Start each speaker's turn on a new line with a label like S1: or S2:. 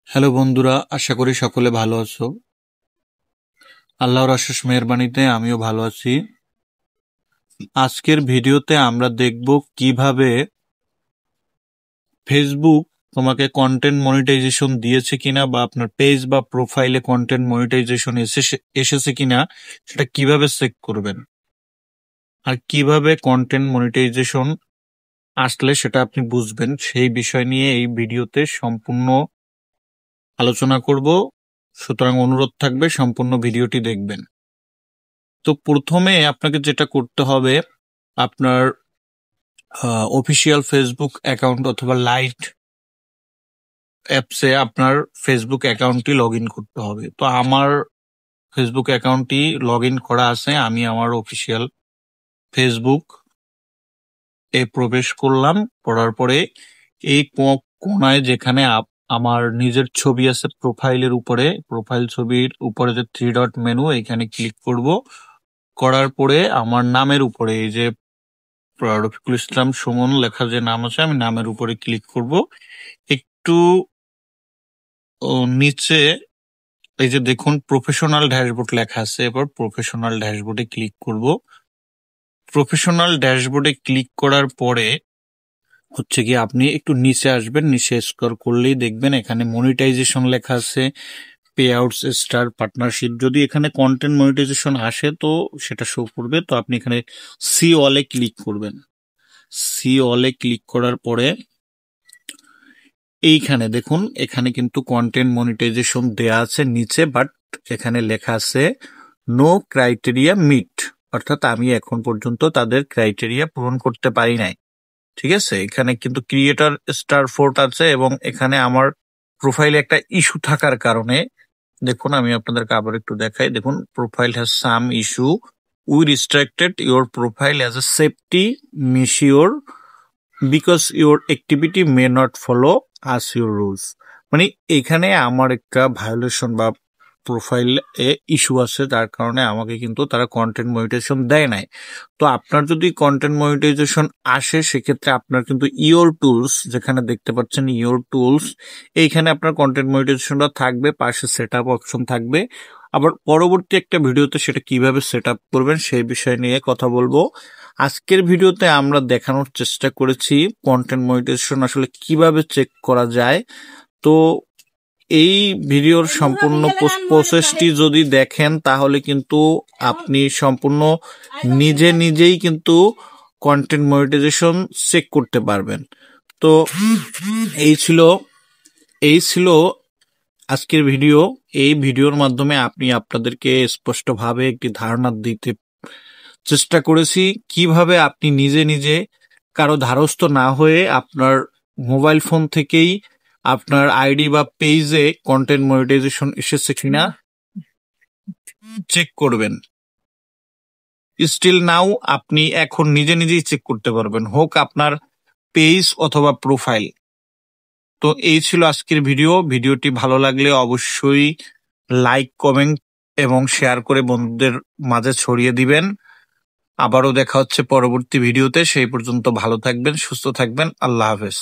S1: Hello বন্ধুরা, আশা করি সকলে ভালো আছো। আল্লাহর অশেষ মেহেরবানিতে আমিও ভালো আছি। আজকের ভিডিওতে আমরা দেখব কিভাবে ফেসবুক তোমাকে কন্টেন্ট মনিটাইজেশন দিয়েছে কিনা, বা আপনার পেজ বা প্রোফাইলে কন্টেন্ট মনিটাইজেশন এসেছে কিনা সেটা কিভাবে চেক করবেন, আর কিভাবে কন্টেন্ট মনিটাইজেশন আসলে সেটা আপনি বুঝবেন, সেই বিষয় নিয়ে এই ভিডিওতে সম্পূর্ণ আলোচনা করব। সুতরাং অনুরোধ থাকবে সম্পূর্ণ ভিডিওটি দেখবেন। তো প্রথমে আপনাকে যেটা করতে হবে, আপনার অফিসিয়াল ফেসবুক অ্যাকাউন্ট অথবা লাইট অ্যাপসে আপনার ফেসবুক অ্যাকাউন্টটি লগ ইন করতে হবে। তো আমার ফেসবুক অ্যাকাউন্টটি লগ ইন করা আছে। আমি আমার অফিসিয়াল ফেসবুক এ প্রবেশ করলাম। করার পরে এই কোনায় যেখানে আমার নিজের ছবি আছে প্রোফাইলের উপরে, প্রোফাইল ছবির উপরে যে 3 ডট মেনু, এখানে ক্লিক করব। করার পরে আমার নামের উপরে এই যে রফিকুল ইসলাম সুমন লেখা যে নাম আছে, আমি নামের উপরে ক্লিক করব। একটু নিচে এই যে দেখুন প্রফেশনাল ড্যাশবোর্ড লেখা আছে, এবার প্রফেশনাল ড্যাশবোর্ডে ক্লিক করব। প্রফেশনাল ড্যাশবোর্ডে ক্লিক করার পরে হচ্ছে কি আপনি একটু নিচে আসবেন, নিচে স্ক্রল করলেই দেখবেন এখানে মনিটাইজেশন লেখা আছে, পে আউটস, স্টার, পার্টনারশিপ। যদি এখানে কন্টেন্ট মনিটাইজেশন আসে তো সেটা শো করবে। তো আপনি এখানে সি অলে ক্লিক করবেন। সি অলে ক্লিক করার পরে এইখানে দেখুন, এখানে কিন্তু কন্টেন্ট মনিটাইজেশন দেয়া আছে নিচে, বাট এখানে লেখা আছে নো ক্রাইটেরিয়া মিট, অর্থাৎ আমি এখন পর্যন্ত তাদের ক্রাইটেরিয়া পূরণ করতে পারি নাই। ঠিক আছে, এখানে কিন্তু ক্রিয়েটর স্টার 4 আছে, এবং এখানে আমার প্রোফাইলে একটা ইস্যু থাকার কারণে দেখুন, আমি আপনাদেরকে আবার একটু দেখাই। দেখুন, profile has some issue, we restricted your profile as a safety measure because your activity may not follow us your rules. মানে এখানে আমার একটা ভায়োলেশন বা প্রোফাইল এ ইস্যু আছে, যার কারণে আমাকে কিন্তু তারা কন্টেন্ট মনিটাইজেশন দেয় নাই। তো আপনার যদি কন্টেন্ট মনিটাইজেশন আসে, সেক্ষেত্রে আপনার কিন্তু ইওর টুলস, যেখানে দেখতে পাচ্ছেন ইওর টুলস, এইখানে আপনার কন্টেন্ট মনিটাইজেশনটা থাকবে, পাশে সেট আপ অপশন থাকবে। আবার পরবর্তী একটা ভিডিওতে সেটা কিভাবে সেট আপ করবেন সেই বিষয় নিয়ে কথা বলবো। আজকের ভিডিওতে আমরা দেখানোর চেষ্টা করেছি কন্টেন্ট মনিটাইজেশন আসলে কিভাবে চেক করা যায়। তো এই ভিডিওর সম্পূর্ণ প্রসেসটি যদি দেখেন তাহলে কিন্তু আপনি সম্পূর্ণ নিজেই কিন্তু কন্টেন্ট মনিটাইজেশন চেক করতে পারবেন। তো এই ছিল আজকের ভিডিও। এই ভিডিওর মাধ্যমে আপনাদেরকে স্পষ্টভাবে একটি ধারণা দিতে চেষ্টা করেছি কিভাবে আপনি নিজে কারো ধারস্থ না হয়ে আপনার মোবাইল ফোন থেকেই আপনার আইডি বা পেজে কন্টেন্ট মনিটাইজেশন এসেছে কিনা চেক করবেন। স্টিল নাও আপনি এখন নিজেই চেক করতে পারবেন, হোক আপনার পেজ অথবা প্রোফাইল। তো এই ছিল আজকের ভিডিওটি ভালো লাগলে অবশ্যই লাইক, কমেন্ট এবং শেয়ার করে বন্ধুদের মাঝে ছড়িয়ে দিবেন। আবারও দেখা হচ্ছে পরবর্তী ভিডিওতে। সেই পর্যন্ত ভালো থাকবেন, সুস্থ থাকবেন। আল্লাহ হাফেজ।